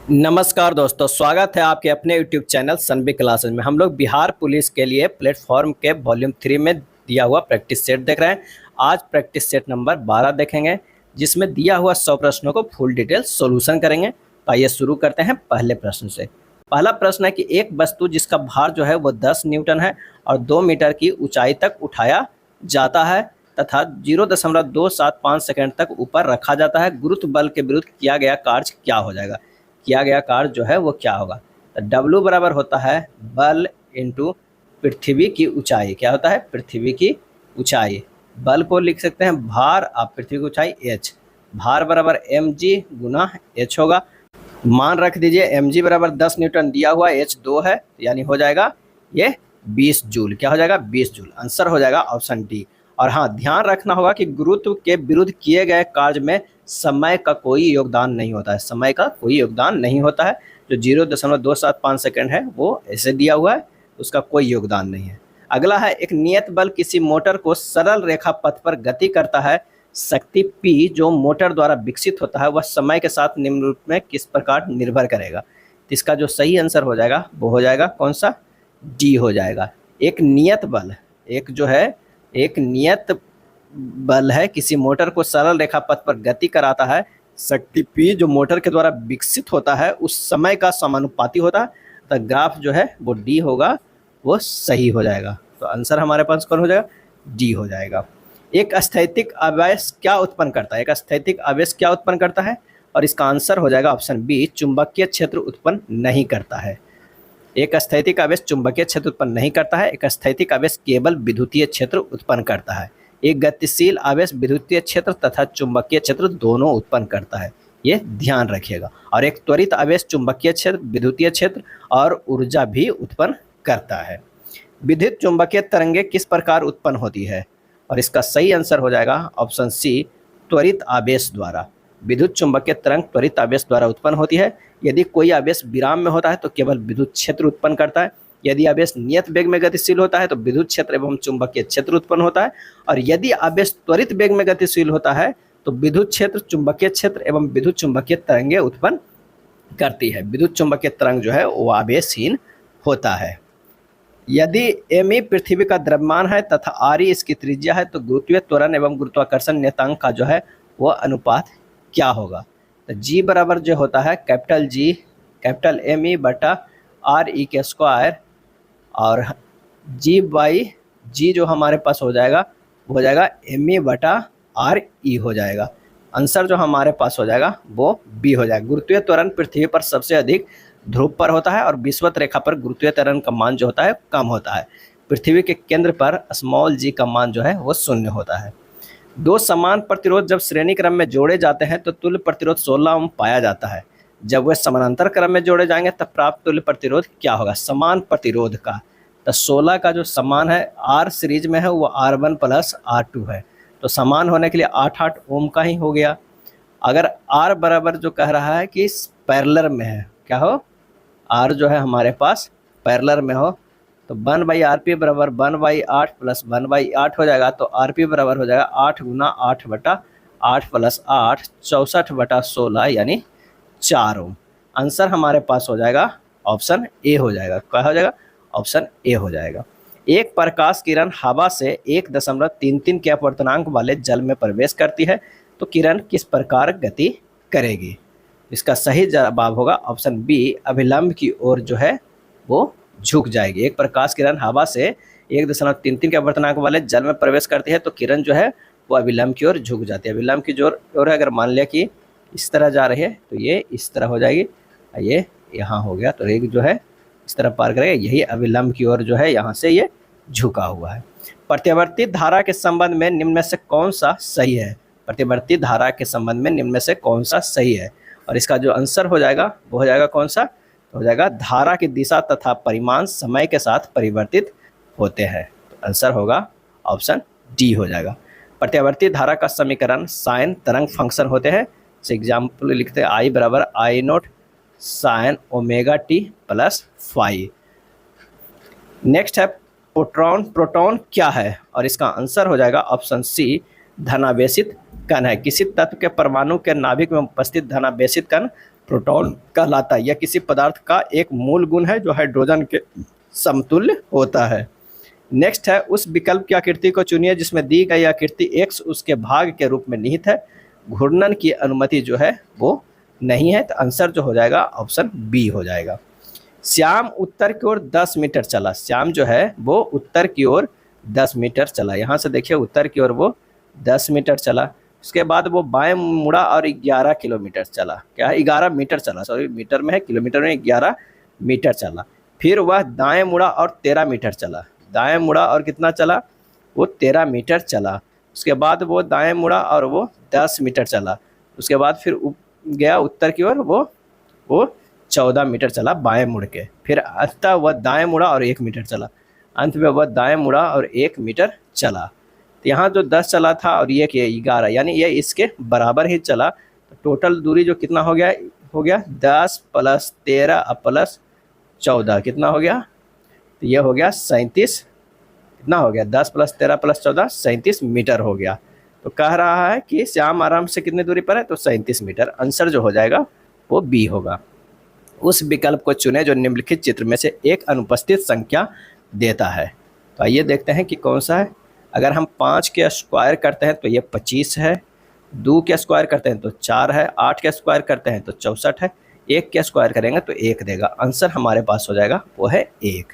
नमस्कार दोस्तों, स्वागत है आपके अपने YouTube चैनल सनबी क्लासेस में। हम लोग बिहार पुलिस के लिए प्लेटफॉर्म के वॉल्यूम 3 में दिया हुआ प्रैक्टिस सेट देख रहे हैं। आज प्रैक्टिस सेट नंबर 12 देखेंगे, जिसमें दिया हुआ 100 प्रश्नों को फुल डिटेल सॉल्यूशन करेंगे। तो आइए शुरू करते हैं पहले प्रश्न से। पहला प्रश्न है कि एक वस्तु जिसका भार जो है वो 10 न्यूटन है और 2 मीटर की ऊंचाई तक उठाया जाता है तथा 0.275 सेकंड तक ऊपर रखा जाता है, गुरुत्व बल के विरुद्ध किया गया कार्य क्या हो जाएगा? किया गया कार्य जो है वो क्या होगा? तो W बराबर होता है बल इंटू पृथ्वी की ऊंचाई। क्या होता है? पृथ्वी की ऊंचाई। बल को लिख सकते हैं भार, आप पृथ्वी की ऊंचाई h। भार बराबर mg गुना h होगा। मान रख दीजिए mg बराबर 10 न्यूटन दिया हुआ, h 2 है, यानी हो जाएगा ये 20 जूल। क्या हो जाएगा? 20 जूल। आंसर हो जाएगा ऑप्शन डी। और हाँ, ध्यान रखना होगा कि गुरुत्व के विरुद्ध किए गए कार्य में समय का कोई योगदान नहीं होता है। समय का कोई योगदान नहीं होता है। जो 0.275 सेकंड है वो ऐसे दिया हुआ है, उसका कोई योगदान नहीं है। अगला है, एक नियत बल किसी मोटर को सरल रेखा पथ पर गति करता है। शक्ति P जो मोटर द्वारा विकसित होता है वह समय के साथ निम्न रूप में किस प्रकार निर्भर करेगा? तो इसका जो सही आंसर हो जाएगा वो हो जाएगा कौन सा? डी हो जाएगा। एक नियत बल, एक नियत बल है, किसी मोटर को सरल रेखा पथ पर गति कराता है। शक्ति P जो मोटर के द्वारा विकसित होता है उस समय का समानुपाती होता है। तो ग्राफ जो है वो डी होगा, वो सही हो जाएगा। तो आंसर हमारे पास कौन हो जाएगा? डी हो जाएगा। एक स्थैतिक आवेश क्या उत्पन्न करता है? एक स्थैतिक आवेश क्या उत्पन्न करता है? और इसका आंसर हो जाएगा ऑप्शन बी, चुंबकीय क्षेत्र उत्पन्न नहीं करता है। एक स्थैतिक आवेश चुंबकीय क्षेत्र उत्पन्न नहीं करता है। एक स्थैतिक आवेश केवल विद्युतीय क्षेत्र उत्पन्न करता है। एक गतिशील आवेश विद्युतीय क्षेत्र तथा चुंबकीय क्षेत्र दोनों उत्पन्न करता है, ये ध्यान रखिएगा। और एक त्वरित आवेश चुंबकीय क्षेत्र, विद्युतीय क्षेत्र और ऊर्जा भी उत्पन्न करता है। विद्युत चुंबकीय तरंगे किस प्रकार उत्पन्न होती है? और इसका सही आंसर हो जाएगा ऑप्शन सी, त्वरित आवेश द्वारा। विद्युत चुंबकीय तरंग त्वरित आवेश द्वारा उत्पन्न होती है। यदि कोई आवेश विराम में होता है तो केवल विद्युत क्षेत्र उत्पन्न करता है। यदि आवेश नियत वेग में गतिशील होता है तो विद्युत क्षेत्र एवं चुंबकीय क्षेत्र उत्पन्न होता है। और यदि आवेश त्वरित वेग में गतिशील होता है तो विद्युत क्षेत्र, चुंबकीय क्षेत्र एवं विद्युत चुंबकीय तरंगे उत्पन्न करती है। विद्युत चुंबकीय तरंग जो है वो आवेशहीन होता है। यदि m पृथ्वी का द्रव्यमान है तथा r इसकी त्रिज्या है तो गुरुत्वीय त्वरण एवं गुरुत्वाकर्षण नियतांक का जो है वो अनुपात क्या होगा? तो G बराबर जो होता है कैपिटल G, कैपिटल M बटा R E के स्क्वायर, और G जो हमारे पास हो जाएगा वो हो जाएगा M बटा R E हो जाएगा। आंसर जो हमारे पास हो जाएगा वो B हो जाएगा। गुरुत्वीय त्वरण पृथ्वी पर सबसे अधिक ध्रुव पर होता है और विषुवत रेखा पर गुरुत्वीय त्वरण का मान जो होता है कम होता है। पृथ्वी के केंद्र पर स्मॉल g का मान जो है वो 0 होता है। दो समान प्रतिरोध जब श्रेणी क्रम में जोड़े जाते हैं तो तुल्य प्रतिरोध 16 ओम पाया जाता है। जब वे समानांतर क्रम में जोड़े जाएंगे तब प्राप्त तुल्य प्रतिरोध क्या होगा? समान प्रतिरोध का तो 16 का जो समान है R सीरीज में है वो R1 प्लस R2 है, तो समान होने के लिए 8 ओम का ही हो गया। अगर R बराबर जो कह रहा है कि पैरेलल में है, क्या हो? R जो है हमारे पास पैरेलल में हो तो 1/RP बराबर 1/8 प्लस 1/8 हो जाएगा। तो RP बराबर हो जाएगा 8 गुना 8 बटा 8 प्लस 8, 64 बटा 16 यानी 4 ओम। आंसर हमारे पास हो जाएगा ऑप्शन ए हो जाएगा। क्या हो जाएगा? ऑप्शन ए हो जाएगा। एक प्रकाश किरण हवा से 1.33 के अपवर्तनांक वाले जल में प्रवेश करती है तो किरण किस प्रकार गति करेगी? इसका सही जवाब होगा ऑप्शन बी, अभिलंब की ओर जो है वो झुक जाएगी। एक प्रकाश किरण हवा से 1.33 के अपवर्तनांक वाले जल में प्रवेश करती है तो किरण जो है वो अभिलंब की ओर झुक जाती है। अभिलंब की ओर अगर मान लिया कि इस तरह जा रही है तो ये इस तरह हो जाएगी, ये यहाँ हो गया, तो एक जो है इस तरह पार करेगा, यही अभिलंब की ओर जो है यहाँ से ये झुका हुआ है। प्रतिवर्ती धारा के संबंध में निम्न में से कौन सा सही है? प्रतिवर्ती धारा के संबंध में निम्न में से कौन सा सही है? और इसका जो आंसर हो जाएगा वो हो जाएगा कौन सा? हो जाएगा धारा की दिशा तथा परिमाण समय के साथ परिवर्तित होते हैं। तो आंसर होगा ऑप्शन डी हो जाएगा। प्रत्यावर्ती धारा का समीकरण साइन तरंग फंक्शन होते हैं। जैसे एग्जाम्पल लिखते हैं I बराबर I0 sine omega t plus phi. Next है प्रोटॉन क्या है? और इसका आंसर हो जाएगा ऑप्शन सी, धनावेशित कण है। किसी तत्व के परमाणु के नाभिक में उपस्थित धनावेशित कण प्रोटॉन कहलाता है। यह किसी पदार्थ का एक मूल गुण है जो हाइड्रोजन के समतुल्य होता है। नेक्स्ट है, उस विकल्प की आकृति को चुनिए जिसमें दी गई आकृति x उसके भाग के रूप में निहित है। घूर्णन की अनुमति जो है वो नहीं है, तो आंसर जो हो जाएगा ऑप्शन बी हो जाएगा। श्याम उत्तर की ओर 10 मीटर चला। श्याम जो है वो उत्तर की ओर 10 मीटर चला। यहाँ से देखिए उत्तर की ओर वो 10 मीटर चला। उसके बाद वो बाएं मुड़ा और 11 किलोमीटर चला। क्या है, 11 मीटर चला, सॉरी मीटर में है, किलोमीटर में 11 मीटर चला। फिर वह दाएं मुड़ा और 13 मीटर चला। दाएं मुड़ा और कितना चला, वो 13 मीटर चला। उसके बाद वो दाएं मुड़ा और वो 10 मीटर चला। उसके बाद फिर गया उत्तर की ओर, वो 14 मीटर चला बाएं मुड़ के। फिर अंततः वह दाएं मुड़ा और 1 मीटर चला। अंत में वह दाएं मुड़ा और 1 मीटर चला। तो यहाँ जो 10 चला था और ये 11, यानी ये इसके बराबर ही चला। तो टोटल दूरी जो कितना हो गया 10 + 13 + 14 कितना हो गया, तो ये हो गया 37। कितना हो गया, 10 + 13 + 14 37 मीटर हो गया। तो कह रहा है कि श्याम आराम से कितनी दूरी पर है, तो 37 मीटर। आंसर जो हो जाएगा वो बी होगा। उस विकल्प को चुने जो निम्नलिखित चित्र में से एक अनुपस्थित संख्या देता है। तो आइए देखते हैं कि कौन सा है। अगर हम 5 के स्क्वायर करते हैं तो ये 25 है, 2 के स्क्वायर करते हैं तो 4 है, 8 के स्क्वायर करते हैं तो 64 है, 1 के स्क्वायर करेंगे तो 1 देगा। आंसर हमारे पास हो जाएगा वो है 1।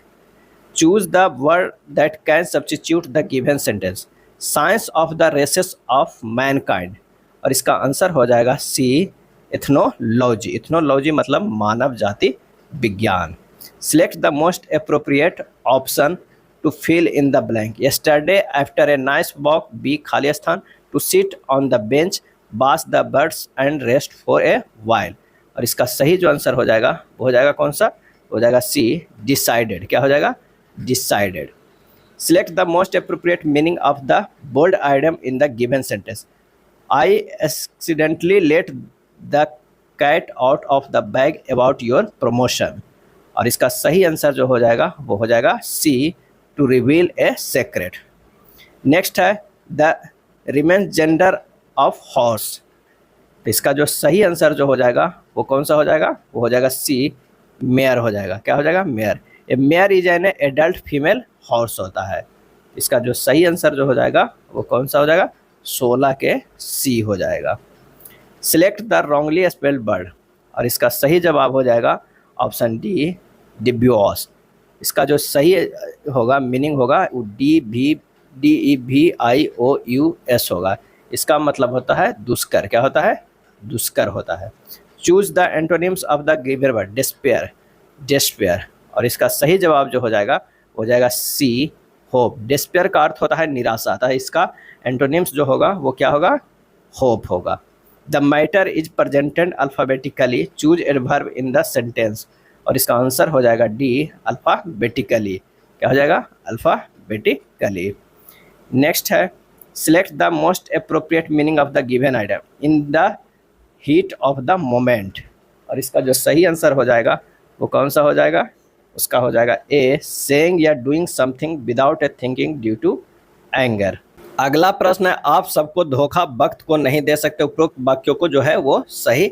Choose the word that can substitute the given sentence. Science of the races of mankind, और इसका आंसर हो जाएगा सी, एथनोलॉजी। एथनोलॉजी मतलब मानव जाति विज्ञान। Select the most appropriate option to fill in the blank. Yesterday after a nice walk, B खाली स्थान, to sit on the bench, bask the birds and rest for a while. और इसका सही जो आंसर हो जाएगा वो हो जाएगा कौन सा, हो जाएगा सी, डिसाइडेड। क्या हो जाएगा, decided. Select the most appropriate meaning of the bold item in the given sentence. I accidentally let the cat out of the bag about your promotion. और इसका सही आंसर जो हो जाएगा वो हो जाएगा C, to reveal a secret. Next है, the remainder of horse. तो इसका जो सही आंसर जो हो जाएगा वो कौन सा हो जाएगा, वो हो जाएगा सी, मेयर हो जाएगा। क्या हो जाएगा, mayor. A mayor is an adult female horse होता है। इसका जो सही आंसर जो हो जाएगा वो कौन सा हो जाएगा, 16 के सी हो जाएगा। Select the wrongly spelled word, और इसका सही जवाब हो जाएगा ऑप्शन डी, डिब्यूस। इसका जो सही होगा मीनिंग होगा वो DEVIOUS होगा। इसका मतलब होता है दुष्कर। क्या होता है, दुष्कर होता है। Choose the antonyms of the given word. Despair, despair. और इसका सही जवाब जो हो जाएगा सी, होप। डिस्पेयर का अर्थ होता है निराशा, था इसका एंटोनिम्स जो होगा वो क्या होगा, होप होगा। The matter is presented alphabetically, choose a verb in the sentence. और इसका आंसर हो जाएगा डी, अल्फ़ाबेटिकली। क्या हो जाएगा, अल्फ़ाबेटिकली। नेक्स्ट है, select the most appropriate meaning of the given item in the heat of the moment. और इसका जो सही आंसर हो जाएगा वो कौन सा हो जाएगा, उसका हो जाएगा ए, सेइंग या doing something without a thinking due to anger. अगला प्रश्न है, आप सबको धोखा वक्त को नहीं दे सकते। उपरोक्त वाक्यों को जो है वो सही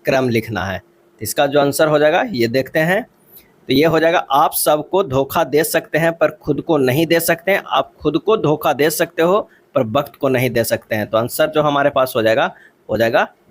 क्रम लिखना है। इसका जो आंसर हो जाएगा ये देखते हैं। तो ये हो जाएगा, आप सबको धोखा दे सकते हैं पर खुद को नहीं दे सकते हैं। आप खुद को धोखा दे सकते हो पर वक्त को नहीं दे सकते हैं। तो आंसर जो हमारे पास हो जाएगा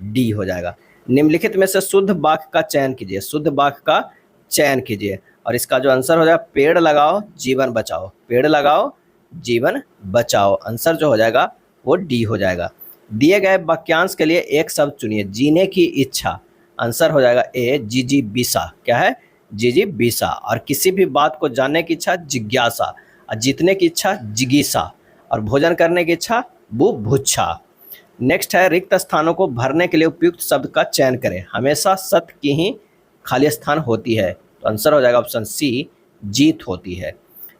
डी हो जाएगा। निम्नलिखित में से शुद्ध वाक्य का चयन कीजिए। शुद्ध वाक्य का चयन कीजिए। और इसका जो आंसर हो जाएगा, पेड़ लगाओ जीवन बचाओ। पेड़ लगाओ जीवन बचाओ। आंसर जो हो जाएगा वो डी हो जाएगा। दिए गए वाक्यांश के लिए एक शब्द चुनिए। जीने की इच्छा, आंसर हो जाएगा ए, जिजीविषा। क्या है, जिजीविषा। और किसी भी बात को जानने की इच्छा, जिज्ञासा। और जीतने की इच्छा, जिगीषा। और भोजन करने की इच्छा, बुभुक्षा। नेक्स्ट है, रिक्त स्थानों को भरने के लिए उपयुक्त शब्द का चयन करें। हमेशा सत्य की ही खाली स्थान होती है। तो आंसर हो जाएगा ऑप्शन सी, जीत होती है।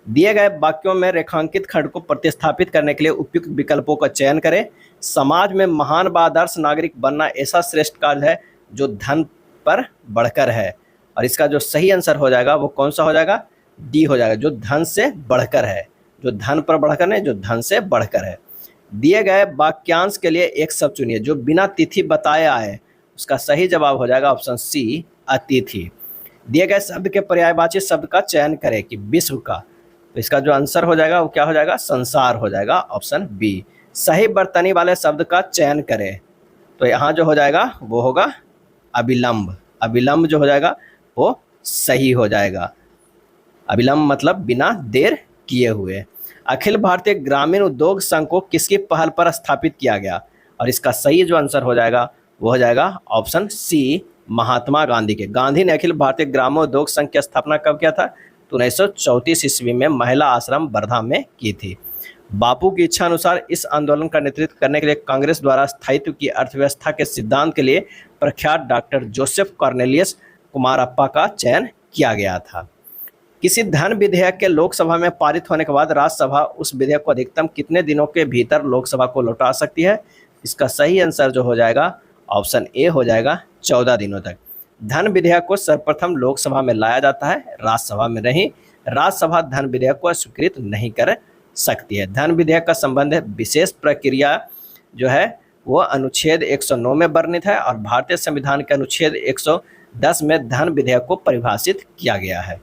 दिए गए वाक्यों में रेखांकित खंड को प्रतिस्थापित करने के लिए उपयुक्त विकल्पों का चयन करें। समाज में महान व आदर्श नागरिक बनना ऐसा श्रेष्ठ कार्य है जो धन पर बढ़कर है। और इसका जो सही आंसर हो जाएगा वो कौन सा हो जाएगा, डी हो जाएगा, जो धन से बढ़कर है। जो धन पर बढ़कर नहीं, जो धन से बढ़कर है। दिए गए वाक्यांश के लिए एक शब्द चुनिए जो बिना तिथि बताए आए उसका सही जवाब हो जाएगा ऑप्शन सी, अतिथि। दिए गए शब्द के पर्यायवाची शब्द का चयन करें कि विश्व का, तो इसका जो आंसर हो जाएगा वो क्या हो जाएगा, संसार हो जाएगा, ऑप्शन बी। सही बर्तनी वाले शब्द का चयन करें, तो यहाँ जो हो जाएगा वो होगा अविलंब। अविलंब जो हो जाएगा वो सही हो जाएगा। अविलंब मतलब बिना देर किए हुए। अखिल भारतीय ग्रामीण उद्योग संघ को किसकी पहल पर स्थापित किया गया, और इसका सही जो आंसर हो जाएगा वो हो जाएगा ऑप्शन सी, महात्मा गांधी के। गांधी ने अखिल भारतीय ग्रामीण उद्योग संघ की स्थापना कब किया था, तो 1934 ईस्वी में महिला आश्रम वर्धा में की थी। बापू की इच्छा अनुसार इस आंदोलन का नेतृत्व करने के लिए कांग्रेस द्वारा स्थायित्व की अर्थव्यवस्था के सिद्धांत के लिए प्रख्यात डॉक्टर जोसेफ कॉर्नेलियस कुमारप्पा का चयन किया गया था। किसी धन विधेयक के लोकसभा में पारित होने के बाद राज्यसभा उस विधेयक को अधिकतम कितने दिनों के भीतर लोकसभा को लौटा सकती है, इसका सही आंसर जो हो जाएगा ऑप्शन ए हो जाएगा, 14 दिनों तक। धन विधेयक को सर्वप्रथम लोकसभा में लाया जाता है, राज्यसभा में नहीं। राज्यसभा धन विधेयक को स्वीकृत नहीं कर सकती है। धन विधेयक का संबंध विशेष प्रक्रिया जो है वो अनुच्छेद 109 में वर्णित है, और भारतीय संविधान के अनुच्छेद 110 में धन विधेयक को परिभाषित किया गया है।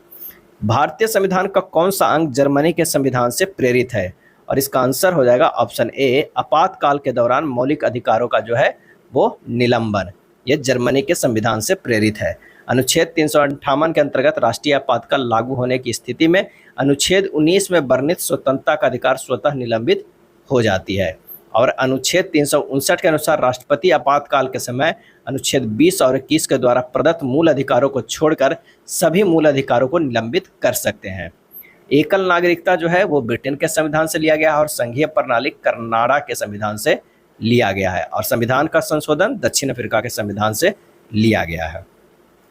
भारतीय संविधान का कौन सा अंग जर्मनी के संविधान से प्रेरित है, और इसका आंसर हो जाएगा ऑप्शन ए, आपातकाल के दौरान मौलिक अधिकारों का जो है वो निलंबन। ये जर्मनी के संविधान से प्रेरित है। अनुच्छेद 358 के अंतर्गत राष्ट्रीय आपातकाल लागू होने की स्थिति में अनुच्छेद 19 में वर्णित स्वतंत्रता का अधिकार स्वतः निलंबित हो जाती है, और अनुच्छेद 359 के अनुसार राष्ट्रपति आपातकाल के समय अनुच्छेद 20 और 21 के द्वारा प्रदत्त मूल अधिकारों को छोड़कर सभी मूल अधिकारों को निलंबित कर सकते हैं। एकल नागरिकता जो है वो ब्रिटेन के संविधान से लिया गया है, और संघीय प्रणाली कनाडा के संविधान से लिया गया है, और संविधान का संशोधन दक्षिण अफ्रीका के संविधान से लिया गया है।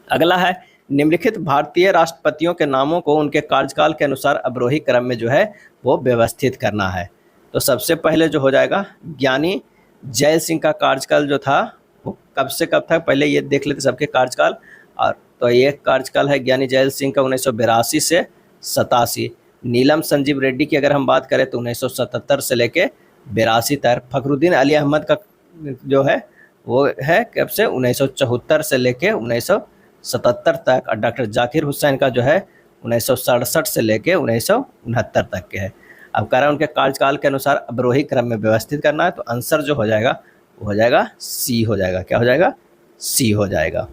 अगला है, निम्नलिखित भारतीय राष्ट्रपतियों के नामों को उनके कार्यकाल के अनुसार अवरोही क्रम में जो है वो व्यवस्थित करना है। तो सबसे पहले जो हो जाएगा, ज्ञानी जैल सिंह का कार्यकाल जो था वो कब से कब था, पहले ये देख लेते सबके कार्यकाल। और तो ये कार्यकाल है ज्ञानी जैल सिंह का 1982 से 87। नीलम संजीव रेड्डी की अगर हम बात करें तो 1977 से लेके 82 तक। फखरुद्दीन अली अहमद का जो है वो है कब से, 1974 से लेके 1977 तक। और डॉक्टर जाकिर हुसैन का जो है 1967 से लेके 1969 तक के है। अब कह रहा है उनके कार्यकाल के अनुसार अवरोही क्रम में व्यवस्थित करना है, तो आंसर जो हो जाएगा वो हो जाएगा सी हो जाएगा। क्या हो जाएगा, सी हो जाएगा।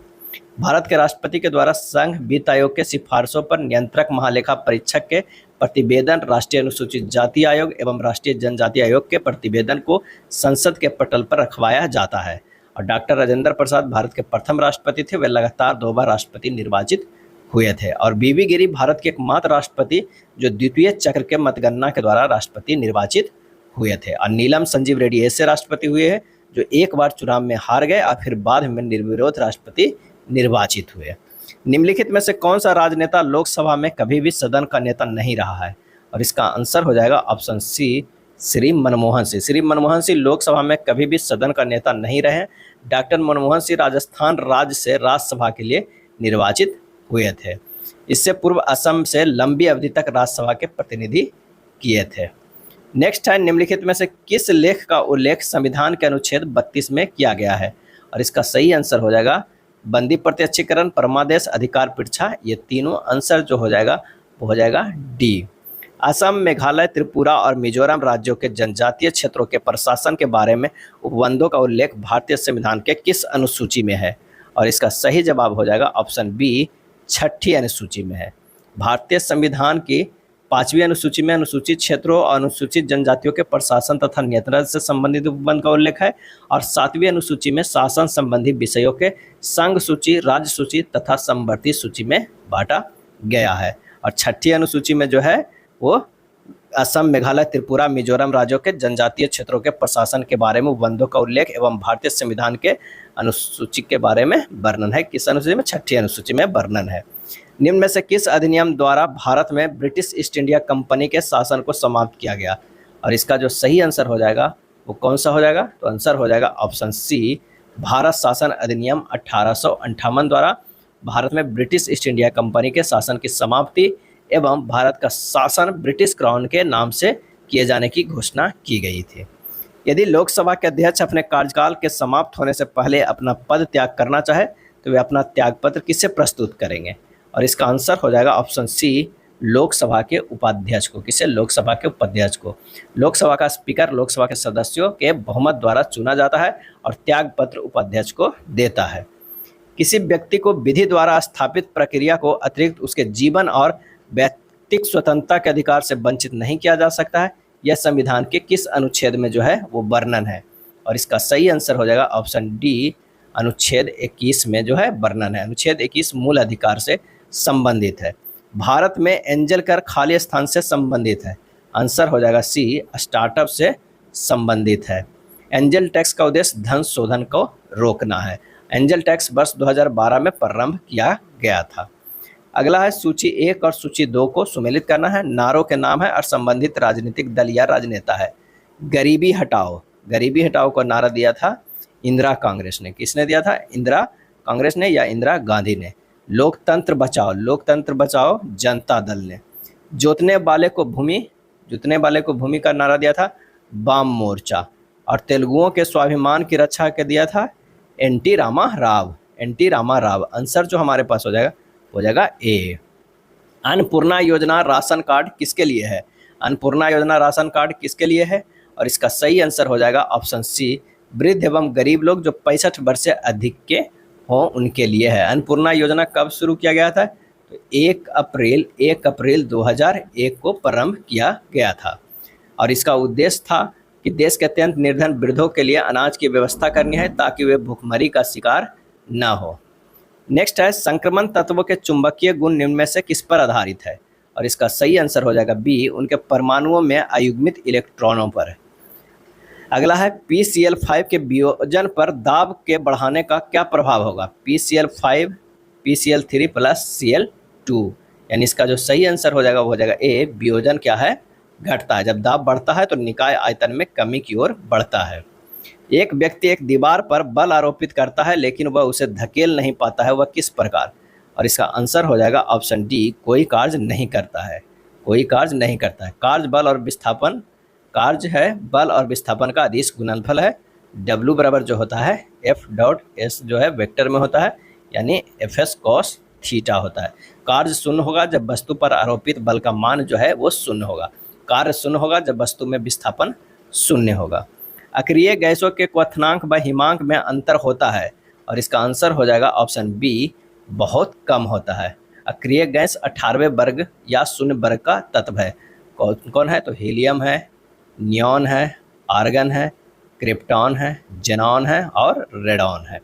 भारत के राष्ट्रपति के द्वारा संघ वित्त आयोग के सिफारिशों पर नियंत्रक महालेखा परीक्षक के प्रतिवेदन राष्ट्रीय अनुसूचित जाति आयोग एवं राष्ट्रीय जनजाति आयोग के प्रतिवेदन को संसद के पटल पर रखवाया जाता है। और डॉक्टर राजेंद्र प्रसाद भारत के प्रथम राष्ट्रपति थे, वे लगातार 2 बार राष्ट्रपति निर्वाचित हुए थे। और बीबी गिरी भारत के एकमात्र राष्ट्रपति जो द्वितीय चक्र के मतगणना के द्वारा राष्ट्रपति निर्वाचित हुए थे। और नीलम संजीव रेड्डी ऐसे राष्ट्रपति हुए हैं जो एक बार चुनाव में हार गए और फिर बाद में निर्विरोध राष्ट्रपति निर्वाचित हुए। निम्नलिखित में से कौन सा राजनेता लोकसभा में कभी भी सदन का नेता नहीं रहा है, और इसका आंसर हो जाएगा ऑप्शन सी, श्री मनमोहन सिंह। श्री मनमोहन सिंह लोकसभा में कभी भी सदन का नेता नहीं रहे। डॉक्टर मनमोहन सिंह राजस्थान राज्य से राज्यसभा के लिए निर्वाचित हुए थे। इससे पूर्व असम से लंबी अवधि तक राज्यसभा के प्रतिनिधि किए थे। नेक्स्ट है, निम्नलिखित में से किस लेख का उल्लेख संविधान के अनुच्छेद 32 में किया गया है, और इसका सही आंसर हो जाएगा बंदी प्रत्यक्षीकरण, परमादेश, अधिकार परीक्षा। ये तीनों आंसर जो हो जाएगा वो हो जाएगा डी। असम, मेघालय, त्रिपुरा और मिजोरम राज्यों के जनजातीय क्षेत्रों के प्रशासन के बारे में उपबंधों का उल्लेख भारतीय संविधान के किस अनुसूची में है, और इसका सही जवाब हो जाएगा ऑप्शन बी, 6ठी अनुसूची में है। भारतीय संविधान की 5वीं अनुसूची में अनुसूचित क्षेत्रों और अनुसूचित जनजातियों के प्रशासन तथा नियंत्रण से संबंधित उपबंध का उल्लेख है, और 7वीं अनुसूची में शासन संबंधी विषयों के संघ सूची, राज्य सूची तथा समवर्ती सूची में बांटा गया है। और 6ठी अनुसूची में जो है वो असम, मेघालय, त्रिपुरा, मिजोरम राज्यों के जनजातीय क्षेत्रों के प्रशासन के बारे में उपबंधों का उल्लेख एवं भारतीय संविधान के अनुसूची के बारे में वर्णन है। किस अनुसूची में, 6ठी अनुसूची में वर्णन है। निम्न में से किस अधिनियम द्वारा भारत में ब्रिटिश ईस्ट इंडिया कंपनी के शासन को समाप्त किया गया, और इसका जो सही आंसर हो जाएगा वो कौन सा हो जाएगा, तो आंसर हो जाएगा ऑप्शन सी, भारत शासन अधिनियम 1858 द्वारा भारत में ब्रिटिश ईस्ट इंडिया कंपनी के शासन की समाप्ति एवं भारत का शासन ब्रिटिश क्राउन के नाम से किए जाने की घोषणा की गई थी। यदि लोकसभा के अध्यक्ष अपने कार्यकाल के समाप्त होने से पहले अपना पद त्याग करना चाहे तो वे अपना त्यागपत्र किससे प्रस्तुत करेंगे? और इसका आंसर हो जाएगा ऑप्शन सी, लोकसभा के उपाध्यक्ष को। किसे? लोकसभा के उपाध्यक्ष को। लोकसभा का स्पीकर लोकसभा के सदस्यों के बहुमत द्वारा चुना जाता है और त्यागपत्र उपाध्यक्ष को देता है। किसी व्यक्ति को विधि द्वारा स्थापित प्रक्रिया को अतिरिक्त उसके जीवन और व्यक्तिगत स्वतंत्रता के अधिकार से वंचित नहीं किया जा सकता है। यह संविधान के किस अनुच्छेद में जो है वो वर्णन है? और इसका सही आंसर हो जाएगा ऑप्शन डी, अनुच्छेद 21 में जो है वर्णन है। अनुच्छेद 21 मूल अधिकार से संबंधित है। भारत में एंजल कर खाली स्थान से संबंधित है। आंसर हो जाएगा सी, स्टार्टअप से संबंधित है। एंजल टैक्स का उद्देश्य धन शोधन को रोकना है। एंजल टैक्स वर्ष 2012 में प्रारंभ किया गया था। अगला है सूची 1 और सूची 2 को सुमेलित करना है। नारों के नाम है और संबंधित राजनीतिक दल या राजनेता है। गरीबी हटाओ, गरीबी हटाओ को नारा दिया था इंदिरा कांग्रेस ने। किसने दिया था? इंदिरा कांग्रेस ने या इंदिरा गांधी ने। लोकतंत्र बचाओ, लोकतंत्र बचाओ जनता दल ने। जोतने वाले को भूमि का नारा दिया था वाम मोर्चा। और तेलुगुओं के स्वाभिमान की रक्षा के दिया था एनटी रामा राव। आंसर जो हमारे पास हो जाएगा ए। अन्नपूर्णा योजना राशन कार्ड किसके लिए है? अन्नपूर्णा योजना राशन कार्ड किसके लिए है? और इसका सही आंसर हो जाएगा ऑप्शन सी, वृद्ध एवं गरीब लोग जो 65 वर्ष से अधिक के हों उनके लिए है। अन्नपूर्णा योजना कब शुरू किया गया था? तो 1 अप्रैल 2001 को प्रारंभ किया गया था। और इसका उद्देश्य था कि देश के अत्यंत निर्धन वृद्धों के लिए अनाज की व्यवस्था करनी है ताकि वे भूखमरी का शिकार न हो। नेक्स्ट है संक्रमण तत्वों के चुंबकीय गुण निम्न में से किस पर आधारित है? और इसका सही आंसर हो जाएगा बी, उनके परमाणुओं में अयुग्मित इलेक्ट्रॉनों पर। अगला है PCl5 के वियोजन पर दाब के बढ़ाने का क्या प्रभाव होगा? PCl5 PCl3 प्लस Cl2, यानी इसका जो सही आंसर हो जाएगा वो हो जाएगा ए, वियोजन क्या है? घटता है। जब दाब बढ़ता है तो निकाय आयतन में कमी की ओर बढ़ता है। एक व्यक्ति एक दीवार पर बल आरोपित करता है लेकिन वह उसे धकेल नहीं पाता है, वह किस प्रकार? और इसका आंसर हो जाएगा ऑप्शन डी, कोई कार्य नहीं करता है। कोई कार्य नहीं करता है। कार्य बल और विस्थापन का अदिश गुणनफल है। W बराबर जो होता है F.S जो है वेक्टर में होता है, यानी FS cos थीटा होता है। कार्य शून्य होगा जब वस्तु पर आरोपित बल का मान जो है वो शून्य होगा। कार्य शून्य होगा जब वस्तु में विस्थापन शून्य होगा। अक्रिय गैसों के क्वथनांक व हिमांक में अंतर होता है। और इसका आंसर हो जाएगा ऑप्शन बी, बहुत कम होता है। अक्रिय गैस 18वें वर्ग या शून्य वर्ग का तत्व है। कौन कौन है? तो हीलियम है, नियॉन है, आर्गन है, क्रिप्टॉन है, जेनॉन है और रेडॉन है।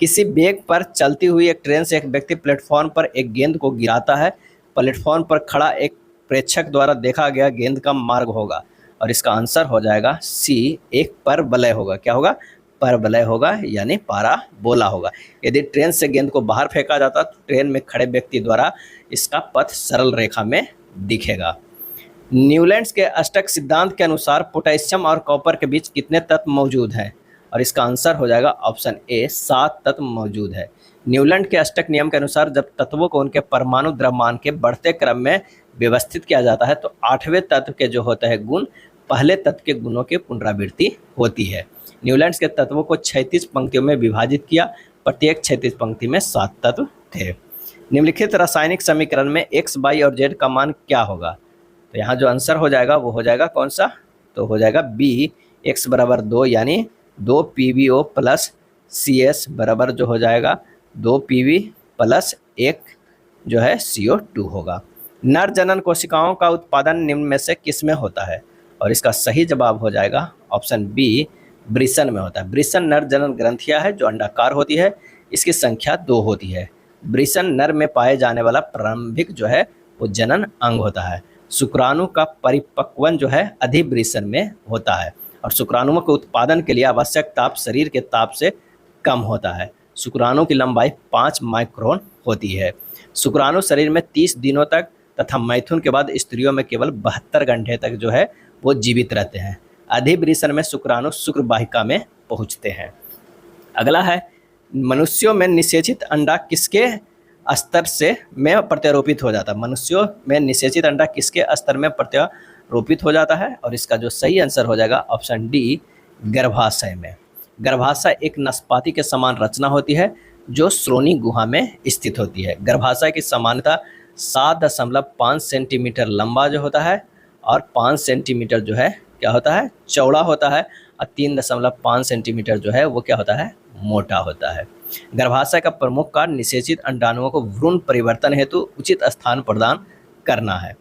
किसी वेग पर चलती हुई एक ट्रेन से एक व्यक्ति प्लेटफॉर्म पर एक गेंद को गिराता है। प्लेटफॉर्म पर खड़ा एक प्रेक्षक द्वारा देखा गया गेंद का मार्ग होगा। और इसका आंसर हो जाएगा सी, एक परवलय होगा। क्या होगा? परवलय होगा, यानी पाराबोला होगा। यदि ट्रेन से गेंद को बाहर फेंका जाता तो ट्रेन में खड़े व्यक्ति द्वारा इसका पथ सरल रेखा में दिखेगा। न्यूलैंड्स के अष्टक सिद्धांत के अनुसार पोटेशियम और कॉपर के बीच कितने तत्व मौजूद हैं? और इसका आंसर हो जाएगा ऑप्शन ए, 7 तत्व मौजूद है। न्यूलैंड के अष्टक नियम के अनुसार जब तत्वों को उनके परमाणु द्रव्यमान के बढ़ते क्रम में व्यवस्थित किया जाता है तो 8वें तत्व के जो होते हैं गुण पहले तत्व के गुणों की पुनरावृत्ति होती है। न्यूलैंड्स के तत्वों को 36 पंक्तियों में विभाजित किया। प्रत्येक 36 पंक्ति में 7 तत्व थे। निम्नलिखित रासायनिक समीकरण में x, y और z का मान क्या होगा? तो यहाँ जो आंसर हो जाएगा वो हो जाएगा कौन सा? तो हो जाएगा बी, x बराबर 2 यानी 2 PbO प्लस CS बराबर जो हो जाएगा 2 Pb प्लस 1 जो है CO2 होगा। नर जनन कोशिकाओं का उत्पादन निम्न में से किस में होता है? और इसका सही जवाब हो जाएगा ऑप्शन बी, वृषण में होता है। वृषण नर जनन ग्रंथियां है जो अंडाकार होती है। इसकी संख्या 2 होती है। वृषण नर में पाए जाने वाला प्रारंभिक जो है वो जनन अंग होता है। शुक्राणु का परिपक्वन जो है अधिवृषण में होता है और शुक्राणुओं के उत्पादन के लिए आवश्यक ताप शरीर के ताप से कम होता है। शुक्राणु की लंबाई 5 माइक्रोन होती है। शुक्राणु शरीर में 30 दिनों तक तथा मैथुन के बाद स्त्रियों में केवल 72 घंटे तक जो है वो जीवित रहते हैं। अधिवृषण में शुक्राणु शुक्र वाहिका में पहुंचते हैं। अगला है मनुष्यों में निषेचित अंडा किसके स्तर से में प्रत्यारोपित हो जाता है? मनुष्यों में निषेचित अंडा किसके स्तर में प्रत्यारोपित हो जाता है? और इसका जो सही आंसर हो जाएगा ऑप्शन डी, गर्भाशय में। गर्भाशय एक नाशपाती के समान रचना होती है जो श्रोणि गुहा में स्थित होती है। गर्भाशय की सामान्यता 7.5 सेंटीमीटर लंबा जो होता है और 5 सेंटीमीटर जो है क्या होता है, चौड़ा होता है, और 3.5 सेंटीमीटर जो है वो क्या होता है, मोटा होता है। गर्भाशय का प्रमुख कार्य निषेचित अंडाणुओं को भ्रूण परिवर्तन हेतु उचित स्थान प्रदान करना है।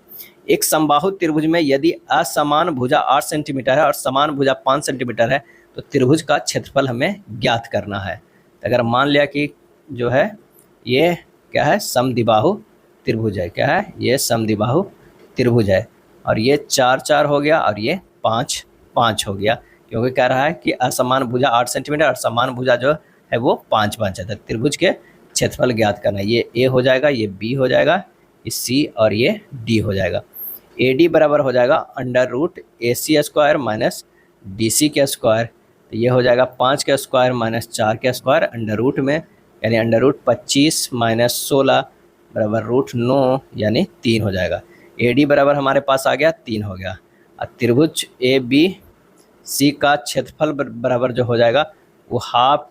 एक समबाहु त्रिभुज में यदि असमान भुजा 8 सेंटीमीटर है और समान भुजा 5 सेंटीमीटर है तो त्रिभुज का क्षेत्रफल हमें ज्ञात करना है। अगर मान लिया कि जो है ये क्या है, समद्विबाहु त्रिभुज है, क्या है ये समद्विबाहु त्रिभुज है, और ये 4 4 हो गया और ये 5 5 हो गया, क्योंकि कह रहा है कि असमान भुजा 8 सेंटीमीटर और समान भुजा जो है वो 5 5 है। तो त्रिभुज के क्षेत्रफल ज्ञात करना है। ये ए हो जाएगा, ये बी हो जाएगा, ये सी और ये डी हो जाएगा। ए डी बराबर हो जाएगा √AC² माइनस BC के स्क्वायर। तो ये हो जाएगा 5 का स्क्वायर माइनस 4 का स्क्वायर अंडर रूट में, यानी √25 माइनस 16 बराबर √9 यानी 3 हो जाएगा। AD बराबर हमारे पास आ गया 3 हो गया। और त्रिभुज ABC का क्षेत्रफल बराबर जो हो जाएगा वो हाफ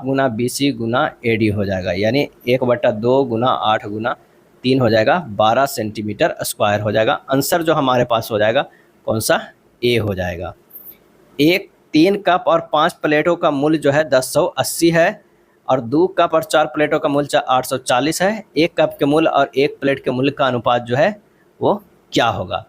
गुना BC गुना AD हो जाएगा, यानी 1/2 गुना 8 गुना 3 हो जाएगा, 12 सेंटीमीटर स्क्वायर हो जाएगा। आंसर जो हमारे पास हो जाएगा कौन सा, ए हो जाएगा। 3 कप और 5 प्लेटों का मूल्य जो है 1080 है, और 2 कप और 4 प्लेटों का मूल्य 840 है। 1 कप के मूल्य और 1 प्लेट के मूल्य का अनुपात जो है वो क्या होगा।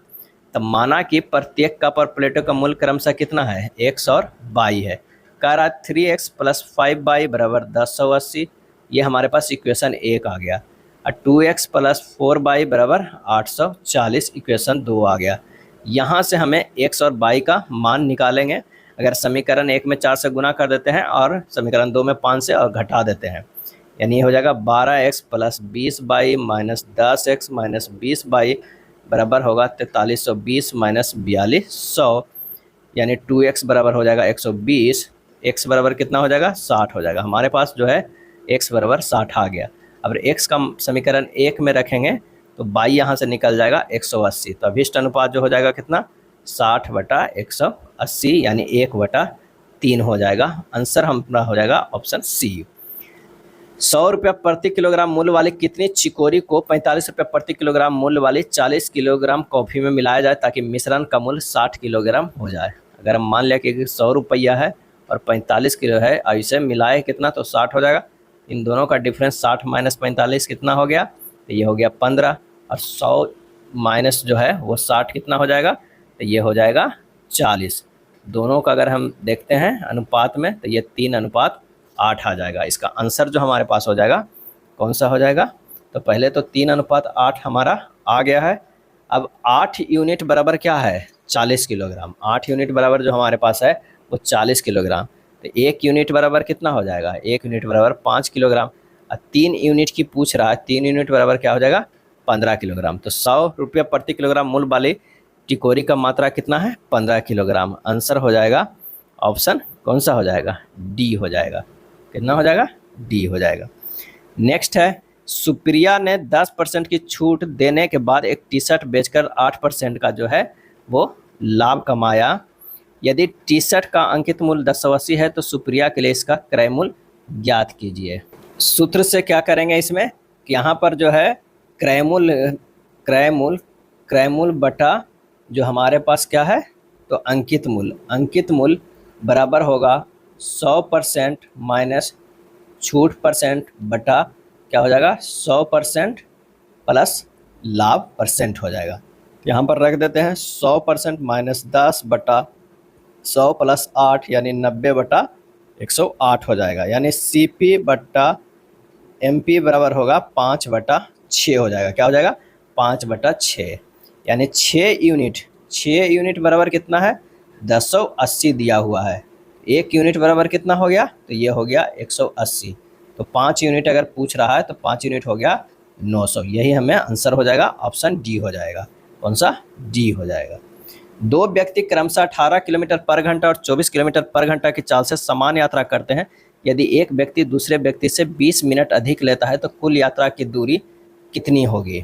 तब माना कि प्रत्येक कप और प्लेटों का मूल्य क्रमशः कितना है, x और y है। कह रहा 3x + 5y बराबर 1080, ये हमारे पास इक्वेशन 1 आ गया। और 2x + 4y बराबर 840 इक्वेशन 2 आ गया। यहाँ से हमें x और y का मान निकालेंगे। अगर समीकरण 1 में 4 से गुना कर देते हैं और समीकरण 2 में 5 से और घटा देते हैं, यानी ये हो जाएगा 12x + 20y minus 10x minus 20y बराबर होगा 4320 माइनस 4200, यानी 2x बराबर हो जाएगा 120, x बराबर कितना हो जाएगा 60 हो जाएगा। हमारे पास जो है x बराबर 60 आ गया। अब x का समीकरण 1 में रखेंगे तो y यहाँ से निकल जाएगा 180, तो अभिष्ट अनुपात जो हो जाएगा कितना 60/180, यानी 1/3 हो जाएगा। आंसर हमारा हो जाएगा ऑप्शन सी। 100 रुपये प्रति किलोग्राम मूल्य वाली कितनी चिकोरी को 45 रुपये प्रति किलोग्राम मूल्य वाली 40 किलोग्राम कॉफ़ी में मिलाया जाए ताकि मिश्रण का मूल्य 60 किलोग्राम हो जाए। अगर हम मान लिया कि 100 रुपया है और 45 किलो है, ऐसे मिलाए कितना तो 60 हो जाएगा। इन दोनों का डिफरेंस 60 माइनस 45 कितना हो गया, तो ये हो गया 15, और 100 माइनस जो है वो 60 कितना हो जाएगा, तो ये हो जाएगा 40। दोनों का अगर हम देखते हैं अनुपात में तो ये 3:8 आ जाएगा। इसका आंसर जो हमारे पास हो जाएगा कौन सा हो जाएगा, तो पहले तो 3:8 हमारा आ गया है। अब 8 यूनिट बराबर क्या है 40 किलोग्राम। 8 यूनिट बराबर जो हमारे पास है वो 40 किलोग्राम, तो 1 यूनिट बराबर कितना हो जाएगा, 1 यूनिट बराबर 5 किलोग्राम। और 3 यूनिट की पूछ रहा है, 3 यूनिट बराबर क्या हो जाएगा 15 किलोग्राम। तो 100 रुपये प्रति किलोग्राम मूल्य वाली टिकोरी का मात्रा कितना है 15 किलोग्राम। आंसर हो जाएगा ऑप्शन कौन सा हो जाएगा, डी हो जाएगा। कितना हो जाएगा, डी हो जाएगा। नेक्स्ट है, सुप्रिया ने 10% की छूट देने के बाद एक टी शर्ट बेचकर 8% का जो है वो लाभ कमाया। यदि टी शर्ट का अंकित मूल्य 1080 है तो सुप्रिया के लिए इसका क्रय मूल्य ज्ञात कीजिए। सूत्र से क्या करेंगे इसमें कि यहाँ पर जो है क्रय मूल्य बटा जो हमारे पास क्या है तो अंकित मूल्य बराबर होगा 100% माइनस छूट परसेंट बटा क्या हो जाएगा 100% प्लस लाभ परसेंट हो जाएगा। यहाँ पर रख देते हैं 100% माइनस 10 बटा 100 प्लस 8 यानी 90/108 हो जाएगा। यानी CP बटा MP बराबर होगा 5/6 हो जाएगा। क्या हो जाएगा 5/6, यानी 6 यूनिट बराबर कितना है 1080 दिया हुआ है। 1 यूनिट बराबर कितना हो गया, तो ये हो गया 180। तो 5 यूनिट अगर पूछ रहा है तो 5 यूनिट हो गया 900। यही हमें आंसर हो जाएगा, ऑप्शन डी हो जाएगा। कौन सा, डी हो जाएगा। 2 व्यक्ति क्रमशः 18 किलोमीटर पर घंटा और 24 किलोमीटर पर घंटा की चाल से समान यात्रा करते हैं। यदि एक व्यक्ति दूसरे व्यक्ति से 20 मिनट अधिक लेता है तो कुल यात्रा की दूरी कितनी होगी।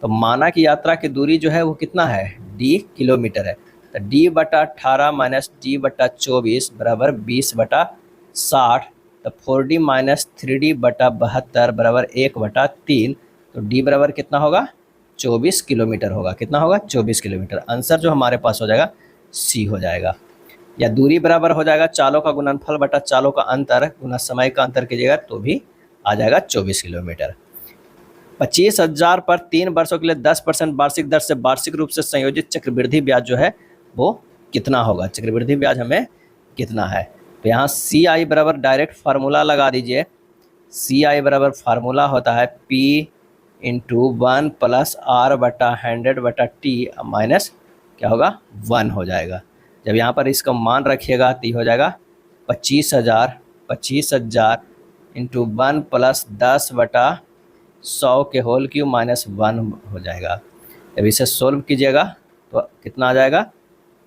तो माना कि यात्रा की दूरी जो है वो कितना है, डी किलोमीटर है। तो D/18 माइनस D/24 बराबर 20/60। तो 4D माइनस 3D/72 बराबर 1/3। तो D बराबर कितना होगा? 24 किलोमीटर होगा। कितना होगा? 24 किलोमीटर। आंसर जो हमारे पास हो जाएगा सी हो जाएगा। या दूरी बराबर हो जाएगा चालों का गुणनफल बटा चालों का अंतर गुना समय का अंतर कीजिएगा तो भी आ जाएगा 24 किलोमीटर। 25,000 पर 3 वर्षों के लिए 10% वार्षिक दर से वार्षिक रूप से संयोजित चक्रवृद्धि ब्याज जो है वो कितना होगा? चक्रवृद्धि ब्याज हमें कितना है? तो यहाँ CI बराबर डायरेक्ट फार्मूला लगा दीजिए। CI बराबर फार्मूला होता है P into 1 plus R/100/T minus क्या होगा? 1 हो जाएगा। जब यहाँ पर इसका मान रखिएगा तो हो जाएगा 25,000 इंटू 1 प्लस 10/100 के होल क्यूब माइनस 1 हो जाएगा। जब इसे सोल्व कीजिएगा तो कितना आ जाएगा?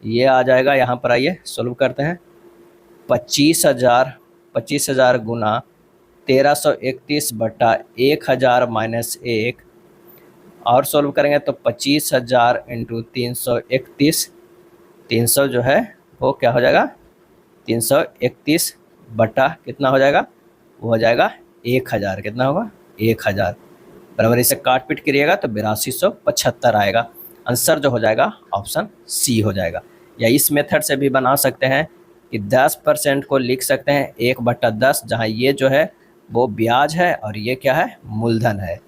ये आ जाएगा, यहाँ पर आइए सोल्व करते हैं। 25,000 गुना 1331/1000 माइनस 1 और सोल्व करेंगे तो 25,000 इंटू 331, 300 जो है वो क्या हो जाएगा? 331 बटा कितना हो जाएगा? वो हो जाएगा 1000। कितना होगा? 1000 बराबर इसे काट पीट करिएगा तो 8275 आएगा। आंसर जो हो जाएगा ऑप्शन सी हो जाएगा। या इस मेथड से भी बना सकते हैं कि 10% को लिख सकते हैं 1/10, जहाँ ये जो है वो ब्याज है और ये क्या है? मूलधन है।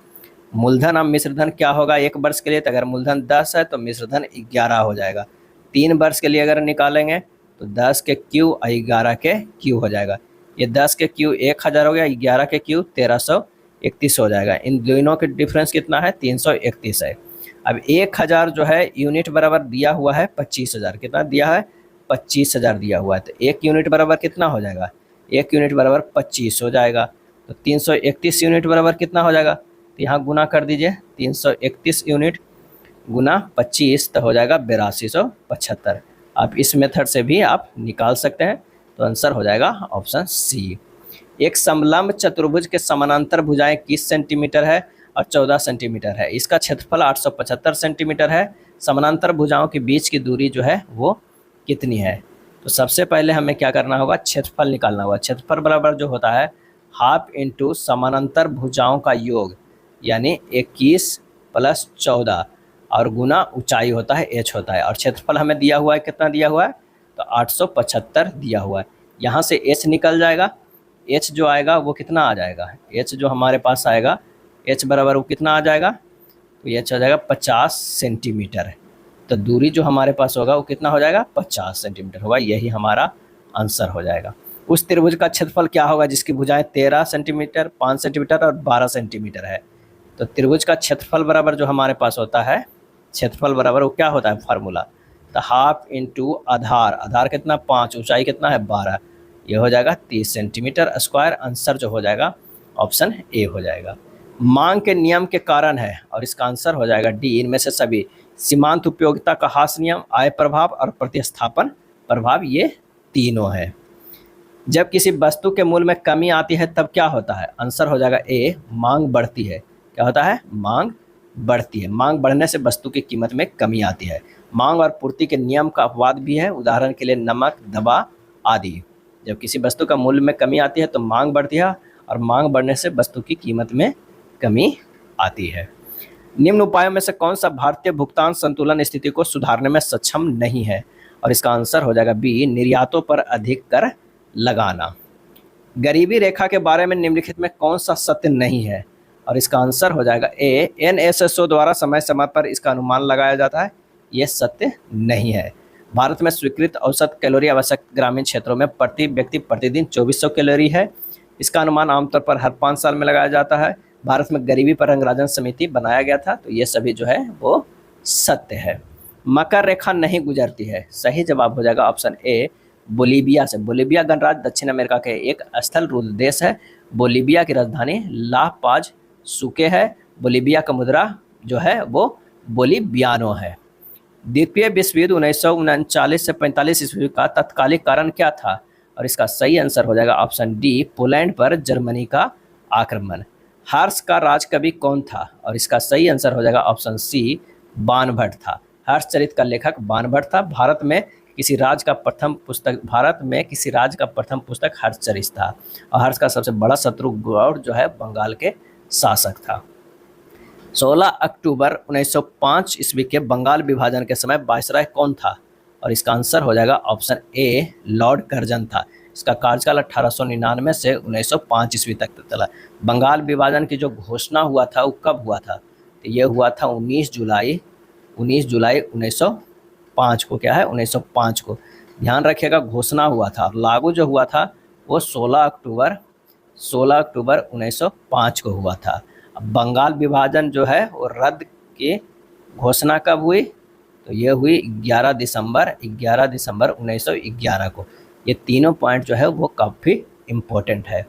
मूलधन अब मिश्रधन क्या होगा 1 वर्ष के लिए? तो अगर मूलधन 10 है तो मिश्रधन 11 हो जाएगा। 3 वर्ष के लिए अगर निकालेंगे तो 10 के क्यू और 11 के क्यू हो जाएगा। ये 10 के क्यू 1000 हो गया, 11 के क्यू 1331 हो जाएगा। इन दोनों के डिफरेंस कितना है? 331 है। अब 1000 जो है यूनिट बराबर दिया हुआ है 25,000। कितना दिया है? 25,000 दिया हुआ है। तो 1 यूनिट बराबर कितना हो जाएगा? 1 यूनिट बराबर 25 हो जाएगा। तो 331 यूनिट बराबर कितना हो जाएगा? तो यहाँ गुना कर दीजिए, 331 यूनिट गुना 25 तो हो जाएगा 8275। आप इस मेथड से भी आप निकाल सकते हैं। तो आंसर हो जाएगा ऑप्शन सी। एक समलंब चतुर्भुज के समानांतर भुजाएं 21 सेंटीमीटर है और 14 सेंटीमीटर है। इसका क्षेत्रफल 875 सेंटीमीटर है। समानांतर भुजाओं के बीच की दूरी जो है वो कितनी है? तो सबसे पहले हमें क्या करना होगा? क्षेत्रफल निकालना होगा। क्षेत्रफल बराबर जो होता है हाफ इंटू समानांतर भुजाओं का योग, यानी 21 प्लस 14 और गुना ऊंचाई होता है h होता है। और क्षेत्रफल हमें दिया हुआ है, कितना दिया हुआ है? तो 875 दिया हुआ है। यहाँ से h निकल जाएगा। h जो आएगा वो कितना आ जाएगा? h जो हमारे पास आएगा h बराबर वो कितना आ जाएगा? तो h आ जाएगा 50 सेंटीमीटर। तो दूरी जो हमारे पास होगा वो कितना हो जाएगा? 50 सेंटीमीटर होगा। यही हमारा आंसर हो जाएगा। उस त्रिभुज का क्षेत्रफल क्या होगा जिसकी भुजाएं 13 सेंटीमीटर, 5 सेंटीमीटर और 12 सेंटीमीटर है? तो त्रिभुज का क्षेत्रफल बराबर जो हमारे पास होता है, क्षेत्रफल बराबर वो क्या होता है फार्मूला? तो हाफ इंटू आधार, आधार कितना? 5, ऊंचाई कितना है? 12, ये हो जाएगा 30 सेंटीमीटर स्क्वायर। आंसर जो हो जाएगा ऑप्शन ए हो जाएगा। मांग के नियम के कारण है और इसका आंसर हो जाएगा डी, इनमें से सभी। सीमांत उपयोगिता का हास नियम, आय प्रभाव और प्रतिस्थापन प्रभाव, ये तीनों है। जब किसी वस्तु के मूल्य में कमी आती है तब क्या होता है? आंसर हो जाएगा ए, मांग बढ़ती है। क्या होता है? मांग बढ़ती है। मांग बढ़ने से वस्तु की कीमत में कमी आती है। मांग और पूर्ति के नियम का अपवाद भी है, उदाहरण के लिए नमक, दवा आदि। जब किसी वस्तु का मूल्य में कमी आती है तो मांग बढ़ती है और मांग बढ़ने से वस्तु की कीमत में कमी आती है। निम्न उपायों में से कौन सा भारतीय भुगतान संतुलन स्थिति को सुधारने में सक्षम नहीं है? और इसका आंसर हो जाएगा बी, निर्यातों पर अधिक कर लगाना। गरीबी रेखा के बारे में निम्नलिखित में कौन सा सत्य नहीं है? और इसका आंसर हो जाएगा ए, NSSO द्वारा समय समय पर इसका अनुमान लगाया जाता है, यह सत्य नहीं है। भारत में स्वीकृत औसत कैलोरी आवश्यक ग्रामीण क्षेत्रों में प्रति व्यक्ति प्रतिदिन 2400 कैलोरी है। इसका अनुमान आमतौर पर हर 5 साल में लगाया जाता है। भारत में गरीबी पर रंगराजन समिति बनाया गया था। तो ये सभी जो है वो सत्य है। मकर रेखा नहीं गुजरती है, सही जवाब हो जाएगा ऑप्शन ए, बोलीविया से। बोलीविया गणराज्य दक्षिण अमेरिका के एक स्थल रुद्र देश है। बोलीविया की राजधानी ला पाज सुके है। बोलीविया का मुद्रा जो है वो बोलीवियानो है। द्वितीय विश्व युद्ध 1939 से 45 ईस्वी का तत्कालिक कारण क्या था? और इसका सही आंसर हो जाएगा ऑप्शन डी, पोलैंड पर जर्मनी का आक्रमण। हर्ष का राजकवि कौन था? और इसका सही आंसर हो जाएगा ऑप्शन सी, बाणभट्ट था। हर्षचरित का लेखक बाणभट्ट था। भारत में किसी राज्य का प्रथम पुस्तक हर्षचरित था। और हर्ष का सबसे बड़ा शत्रु गौड़ जो है बंगाल के शासक था। 16 अक्टूबर 1905 ईस्वी के बंगाल विभाजन के समय वायसराय कौन था? और इसका आंसर हो जाएगा ऑप्शन ए, लॉर्ड कर्जन था। इसका कार्यकाल 1899 से 1905 ईस्वी तक चला। बंगाल विभाजन की जो घोषणा हुआ था वो कब हुआ था? तो ये हुआ था 19 जुलाई 1905 को। क्या है? 1905 को। ध्यान रखिएगा, घोषणा हुआ था। लागू जो हुआ था वो 16 अक्टूबर 1905 को हुआ था। अब बंगाल विभाजन जो है वो रद्द की घोषणा कब हुई? तो ये हुई 11 दिसंबर 1911 को। ये तीनों पॉइंट जो है वो काफ़ी इम्पोर्टेंट है।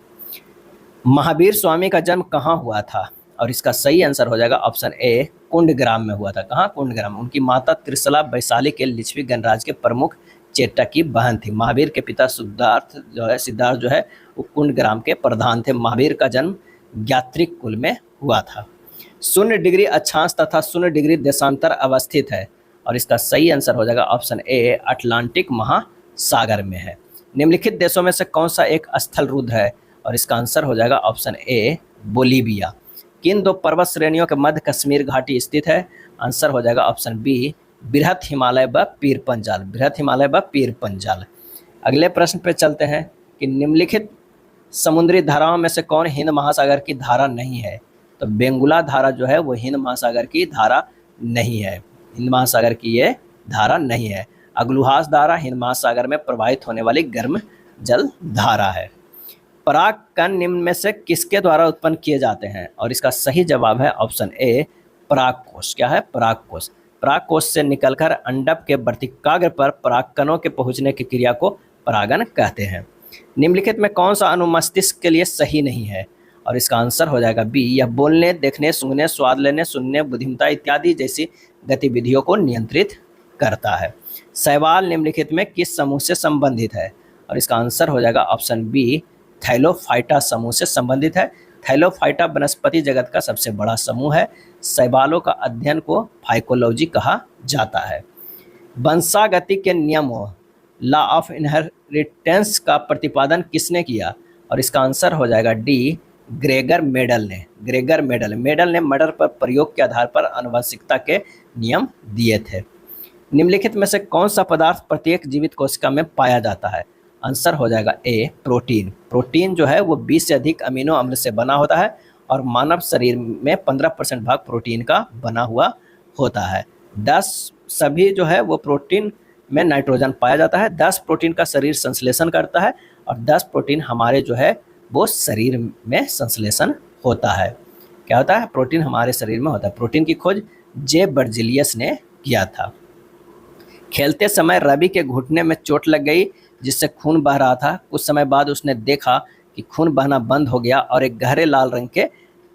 महावीर स्वामी का जन्म कहाँ हुआ था? और इसका सही आंसर हो जाएगा ऑप्शन ए, कुंडग्राम में हुआ था। कहाँ? कुंडग्राम। उनकी माता त्रिशला वैशाली के लिच्छवी गणराज्य के प्रमुख चेट्टा की बहन थी। महावीर के पिता सिद्धार्थ जो है वो कुंडग्राम के प्रधान थे। महावीर का जन्म ज्ञात्रिक कुल में हुआ था। 0 डिग्री अक्षांश तथा 0 डिग्री देशांतर अवस्थित है। और इसका सही आंसर हो जाएगा ऑप्शन ए, अटलांटिक महासागर में है। निम्नलिखित देशों में से कौन सा एक स्थल रुद्र है? और इसका आंसर हो जाएगा ऑप्शन ए, बोलीविया। किन दो पर्वत श्रेणियों के मध्य कश्मीर घाटी स्थित है? आंसर हो जाएगा ऑप्शन बी, बृहत हिमालय व पीर पंजाल। अगले प्रश्न पे चलते हैं कि निम्नलिखित समुद्री धाराओं में से कौन हिंद महासागर की धारा नहीं है? तो बेंगुला धारा जो है वो हिंद महासागर की धारा नहीं है। हिंद महासागर की ये धारा नहीं है। अग्लुहास धारा हिंद महासागर में प्रवाहित होने वाली गर्म जल धारा है। पराग कण निम्न में से किसके द्वारा उत्पन्न किए जाते हैं? और इसका सही जवाब है ऑप्शन ए, परागकोश। क्या है? परागकोश। परागकोश से निकलकर अंडक के वर्तिकाग्र पर परागकणों के पहुंचने की क्रिया को परागन कहते हैं। निम्नलिखित में कौन सा अणु मस्तिष्क के लिए सही नहीं है? और इसका आंसर हो जाएगा बी, यह बोलने, देखने, सूंघने, स्वाद लेने, सुनने, बुद्धिमत्ता इत्यादि जैसी गतिविधियों को नियंत्रित करता है। शैवाल निम्नलिखित में किस समूह से संबंधित है? और इसका आंसर हो जाएगा ऑप्शन बी, थैलोफाइटा समूह से संबंधित है। थैलोफाइटा वनस्पति जगत का सबसे बड़ा समूह है। शैवालों का अध्ययन को फाइकोलॉजी कहा जाता है। वंशागति के नियमों, लॉ ऑफ इनहेरिटेंस का प्रतिपादन किसने किया? और इसका आंसर हो जाएगा डी, ग्रेगर मेडल ने। मेडल ने मर्डर पर प्रयोग के आधार पर आनुवंशिकता के नियम दिए थे। निम्नलिखित में से कौन सा पदार्थ प्रत्येक जीवित कोशिका में पाया जाता है? आंसर हो जाएगा ए, प्रोटीन। प्रोटीन जो है वो 20 से अधिक अमीनो अम्ल से बना होता है और मानव शरीर में 15% भाग प्रोटीन का बना हुआ होता है। 10 सभी जो है वो प्रोटीन में नाइट्रोजन पाया जाता है। 10 प्रोटीन का शरीर संश्लेषण करता है और 10 प्रोटीन हमारे जो है वो शरीर में संश्लेषण होता है। क्या होता है? प्रोटीन हमारे शरीर में होता है। प्रोटीन की खोज जे बर्जिलियस ने किया था। खेलते समय रवि के घुटने में चोट लग गई जिससे खून बह रहा था। कुछ समय बाद उसने देखा कि खून बहना बंद हो गया और एक गहरे लाल रंग के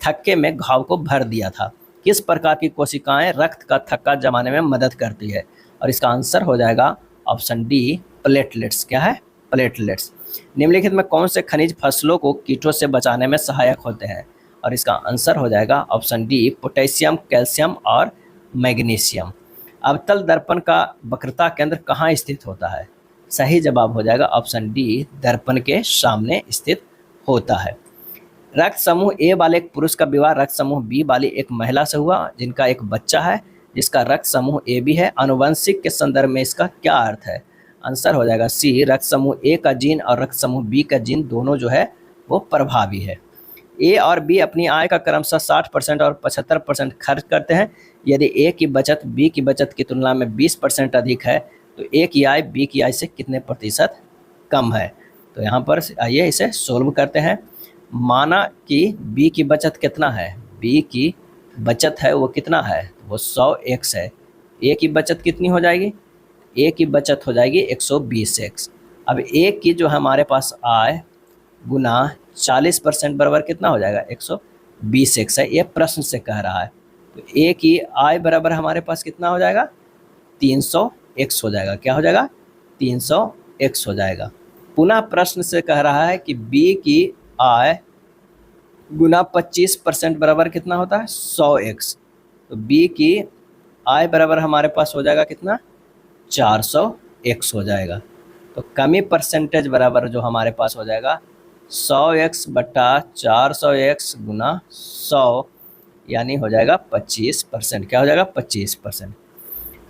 थक्के में घाव को भर दिया था। किस प्रकार की कोशिकाएं रक्त का थक्का जमाने में मदद करती है? और इसका आंसर हो जाएगा ऑप्शन डी, प्लेटलेट्स। क्या है? प्लेटलेट्स। निम्नलिखित में कौन से खनिज फसलों को कीटों से बचाने में सहायक होते हैं? और इसका आंसर हो जाएगा ऑप्शन डी, पोटेशियम, कैल्शियम और मैग्नीशियम। अवतल दर्पण का वक्रता केंद्र कहाँ स्थित होता है? सही जवाब हो जाएगा ऑप्शन डी, दर्पण के सामने स्थित होता है। रक्त समूह ए वाले एक पुरुष का विवाह रक्त समूह बी वाली एक महिला से हुआ जिनका एक बच्चा है जिसका रक्त समूह ए बी है। आनुवंशिक के संदर्भ में इसका क्या अर्थ है? आंसर हो जाएगा सी, रक्त समूह ए का जीन और रक्त समूह बी का जीन दोनों जो है वो प्रभावी है। ए और बी अपनी आय का क्रमशः 60% और 75% खर्च करते हैं। यदि ए की बचत बी की बचत की तुलना में 20% अधिक है तो ए की आय बी की आय से कितने प्रतिशत कम है? तो यहाँ पर आइए इसे सोल्व करते हैं। माना कि बी की बचत कितना है? बी की बचत है वो कितना है? वो 100x है। ए की बचत कितनी हो जाएगी? ए की बचत हो जाएगी 120x। अब ए की जो हमारे पास आय गुना 40% बराबर कितना हो जाएगा? 120x है। ये प्रश्न से कह रहा है। तो ए की आय बराबर हमारे पास कितना हो जाएगा? 300x हो जाएगा। क्या हो जाएगा? 300x हो जाएगा। पुनः प्रश्न से कह रहा है कि बी की आय गुना 25% बराबर कितना होता है? 100x। तो बी की I बराबर हमारे पास हो जाएगा कितना, 400x हो जाएगा। तो कमी परसेंटेज बराबर जो हमारे पास हो जाएगा 100x बटा 400x गुना 100, यानी हो जाएगा 25%। क्या हो जाएगा, 25%।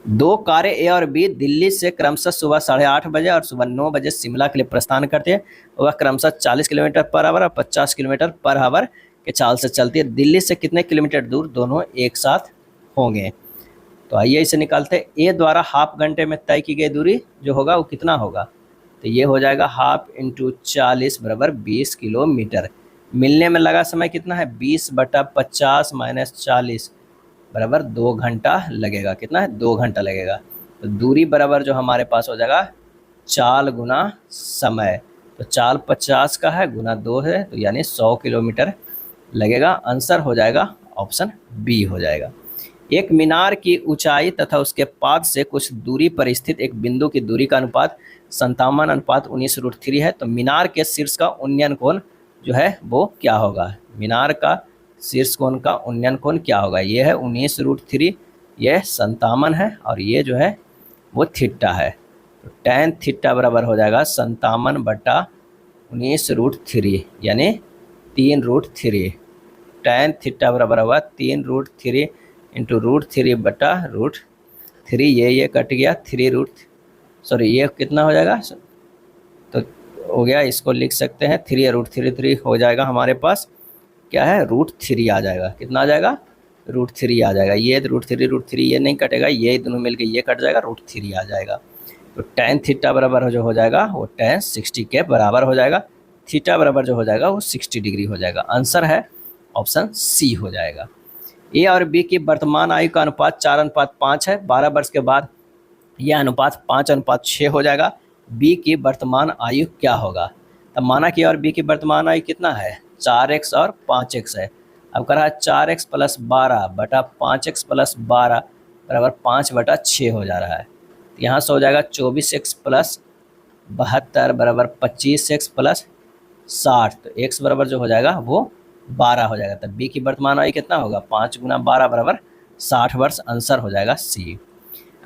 दो कारें ए और बी दिल्ली से क्रमशः सुबह 8:30 बजे और सुबह 9 बजे शिमला के लिए प्रस्थान करती है। वह क्रमशः 40 किलोमीटर पर आवर और 50 किलोमीटर पर आवर के चाल से चलती है। दिल्ली से कितने किलोमीटर दूर दोनों एक साथ होंगे? तो आइए इसे निकालते हैं। ए द्वारा हाफ घंटे में तय की गई दूरी जो होगा वो कितना होगा, तो ये हो जाएगा हाफ इंटू 40 बराबर 20 किलोमीटर। मिलने में लगा समय कितना है, 20/50 माइनस 40 बराबर 2 घंटा लगेगा। कितना है, 2 घंटा लगेगा। तो दूरी बराबर जो हमारे पास हो जाएगा चाल गुना समय। तो चाल 50 का है, गुना 2 है, तो यानी 100 किलोमीटर लगेगा। आंसर हो जाएगा ऑप्शन बी हो जाएगा। एक मीनार की ऊंचाई तथा उसके पाद से कुछ दूरी पर स्थित एक बिंदु की दूरी का अनुपात 57/19√3 है। तो मीनार के शीर्ष का उन्नयन कोण जो है वो क्या होगा? मीनार का शीर्ष कोण का उन्नयन कोण क्या होगा? ये है 19√3, यह 57 है, और ये जो है वो थीटा है। तो tan थीटा बराबर हो जाएगा 57/19√3 यानी 3√3। tan थीटा बराबर होगा 3√3 इंटू √3 बटा √3। ये कट गया, ये कितना हो जाएगा, तो हो गया, इसको लिख सकते हैं 3√3 हो जाएगा हमारे पास क्या है, √3 आ जाएगा। कितना आ जाएगा, √3 आ जाएगा। ये √3 ये नहीं कटेगा, ये दोनों मिलके ये कट जाएगा, √3 आ जाएगा। तो tan थीटा बराबर जो हो जाएगा वो tan 60 के बराबर हो जाएगा। थीटा बराबर जो हो जाएगा वो 60 डिग्री हो जाएगा। आंसर है ऑप्शन सी हो जाएगा। ए और बी की वर्तमान आयु का अनुपात 4:5 है। 12 वर्ष के बाद यह अनुपात 5:6 हो जाएगा। बी की वर्तमान आयु क्या होगा? तब माना कि और बी की वर्तमान आयु कितना है, 4x और 5x है। अब कह रहा है 4x + 12 बटा 5x + 12 बराबर 5/6 हो जा रहा है। तो यहाँ से हो जाएगा 24x + 72 बराबर 25x + 60। तो x बराबर जो हो जाएगा वो 12 हो जाएगा। तब बी की वर्तमान आयु कितना होगा, 5 × 12 बराबर 60 वर्ष। आंसर हो जाएगा सी।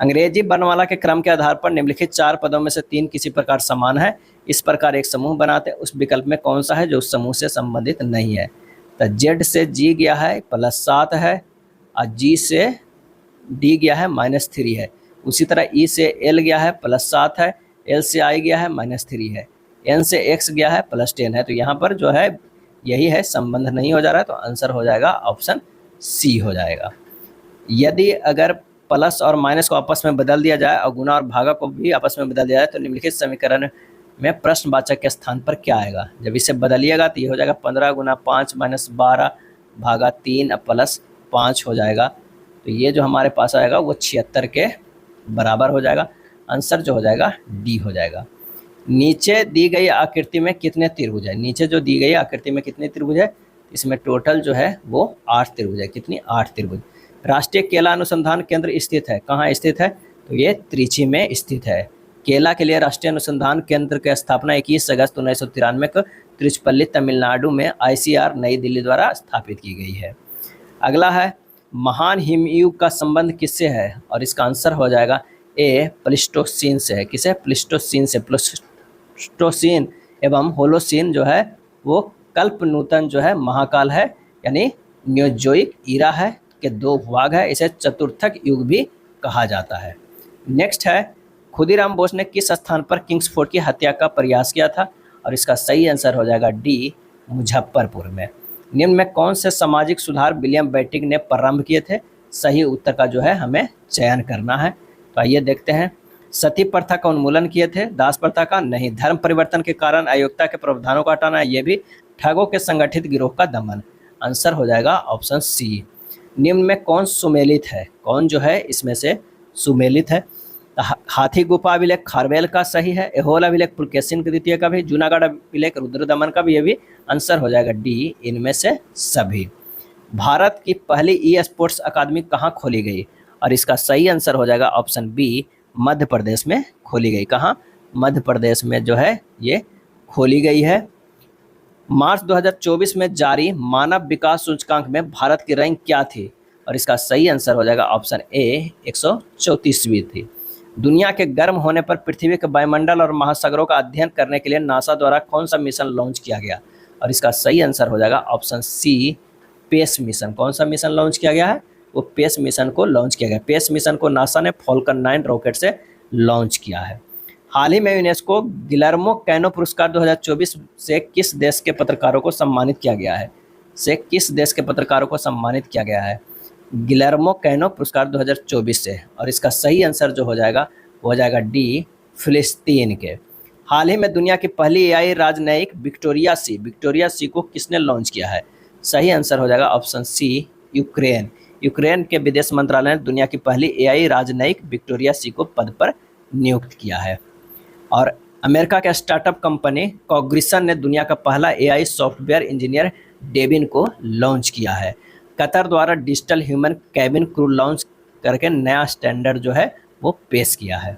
अंग्रेजी वर्णमाला के क्रम के आधार पर निम्नलिखित 4 पदों में से 3 किसी प्रकार समान है। इस प्रकार एक समूह बनाते हैं, उस विकल्प में कौन सा है जो उस समूह से संबंधित नहीं है? तो जेड से जी गया है +7 है, और जी से डी गया है -3 है। उसी तरह ई से एल गया है +7 है, एल से आई गया है -3 है, एन से एक्स गया है +10 है। तो यहाँ पर जो है यही है, संबंध नहीं हो जा रहा है। तो आंसर हो जाएगा ऑप्शन सी हो जाएगा। यदि अगर प्लस और माइनस को आपस में बदल दिया जाए और गुना और भागा को भी आपस में बदल दिया जाए तो निम्नलिखित समीकरण में प्रश्नवाचक के स्थान पर क्या आएगा? जब इसे बदलिएगा तो ये हो जाएगा 15 × 5 - 12 भागा 3 + 5 हो जाएगा। तो ये जो हमारे पास आएगा वो 76 के बराबर हो जाएगा। आंसर जो हो जाएगा डी हो जाएगा। नीचे दी गई आकृति में कितने त्रिभुज है? नीचे जो दी गई आकृति में कितने त्रिभुज है? इसमें टोटल जो है वो 8 त्रिभुज है। कितनी? 8 त्रिभुज। राष्ट्रीय केला अनुसंधान केंद्र स्थित है, कहाँ स्थित है? तो ये त्रिची में स्थित है। केला के लिए राष्ट्रीय अनुसंधान केंद्र की स्थापना 21 अगस्त 1993 को तिरुचिपल्ली तमिलनाडु में ICR नई दिल्ली द्वारा स्थापित की गई है। अगला है महान हिमयुग का संबंध किससे है? और इसका आंसर हो जाएगा ए प्लीस्टोसीन से है। किसे? प्लीस्टोसीन से। प्लीस्टोसीन एवं होलोसीन जो है वो कल्प नूतन जो है महाकाल है, यानी न्योजोइक ईरा है के 2 भाग है। इसे चतुर्थक युग भी कहा जाता है। नेक्स्ट है खुदीराम बोस ने किस स्थान पर किंग्सफोर्ड की हत्या का प्रयास किया था? और इसका सही आंसर हो जाएगा डी मुजफ्फरपुर में। निम्न में कौन से सामाजिक सुधार विलियम बेंटिक ने प्रारंभ किए थे? सही उत्तर का जो है हमें चयन करना है। तो आइए देखते हैं। सती प्रथा का उन्मूलन किए थे। दास प्रथा का नहीं। धर्म परिवर्तन के कारण अयोग्यता के प्रावधानों का हटाना, ये भी। ठगों के संगठित गिरोह का दमन। आंसर हो जाएगा ऑप्शन सी। निम्न में कौन सुमेलित है? कौन जो है इसमें से सुमेलित है? हाथी गुफा अभिलेख खारवेल का सही है। एहोल अभिलेख पुलकेशिन द्वितीय का भी। जूनागढ़ अभिलेख रुद्रदमन का भी, ये भी। आंसर हो जाएगा डी, इनमें से सभी। भारत की पहली ई स्पोर्ट्स अकादमी कहाँ खोली गई? और इसका सही आंसर हो जाएगा ऑप्शन बी, मध्य प्रदेश में खोली गई। कहाँ? मध्य प्रदेश में जो है ये खोली गई है। मार्च 2024 में जारी मानव विकास सूचकांक में भारत की रैंक क्या थी? और इसका सही आंसर हो जाएगा ऑप्शन ए 134वीं थी। दुनिया के गर्म होने पर पृथ्वी के वायुमंडल और महासागरों का अध्ययन करने के लिए नासा द्वारा कौन सा मिशन लॉन्च किया गया? और इसका सही आंसर हो जाएगा ऑप्शन सी पेस मिशन। कौन सा मिशन लॉन्च किया गया है? वो पेस मिशन को लॉन्च किया गया। पेस मिशन को नासा ने फॉल्कन 9 रॉकेट से लॉन्च किया है। हाल ही में यूनेस्को गिलर्मो कैनो पुरस्कार 2024 से किस देश के पत्रकारों को सम्मानित किया गया है? किस देश के पत्रकारों को सम्मानित किया गया है गिलर्मो कैनो पुरस्कार 2024 से? और इसका सही आंसर जो हो जाएगा वो हो जाएगा डी फिलिस्तीन के। हाल ही में दुनिया की पहली एआई राजनयिक विक्टोरिया सी को किसने लॉन्च किया है? सही आंसर हो जाएगा ऑप्शन सी यूक्रेन। यूक्रेन के विदेश मंत्रालय ने दुनिया की पहली एआई राजनयिक विक्टोरिया सी को पद पर नियुक्त किया है। और अमेरिका के स्टार्टअप कंपनी कॉग्निशन ने दुनिया का पहला एआई सॉफ्टवेयर इंजीनियर डेविन को लॉन्च किया है। कतर द्वारा digital human cabin crew launch करके नया स्टैंडर्ड जो है वो पेश किया है।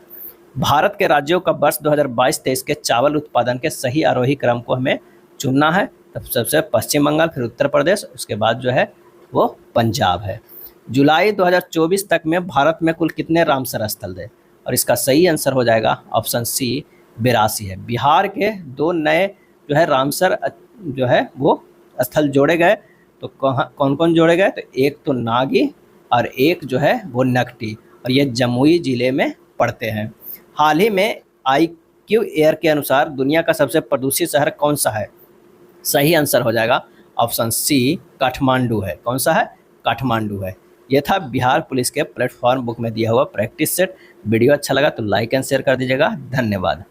भारत के राज्यों का वर्ष 2022-23 के चावल उत्पादन के सही आरोही क्रम को हमें चुनना है। तब सबसे पश्चिम बंगाल, फिर उत्तर प्रदेश, उसके बाद जो है वो पंजाब है। जुलाई 2024 तक में भारत में कुल कितने रामसर स्थल थे? और इसका सही आंसर हो जाएगा ऑप्शन सी 82 है। बिहार के 2 नए जो है रामसर जो है वो स्थल जोड़े गए। तो कौन कौन जोड़े गए? तो एक तो नागी और एक जो है वो नकटी, और ये जमुई जिले में पड़ते हैं। हाल ही में IQ एयर के अनुसार दुनिया का सबसे प्रदूषित शहर कौन सा है? सही आंसर हो जाएगा ऑप्शन सी काठमांडू है। कौन सा है? काठमांडू है। यह था बिहार पुलिस के प्लेटफॉर्म बुक में दिया हुआ प्रैक्टिस सेट। वीडियो अच्छा लगा तो लाइक एंड शेयर कर दीजिएगा। धन्यवाद।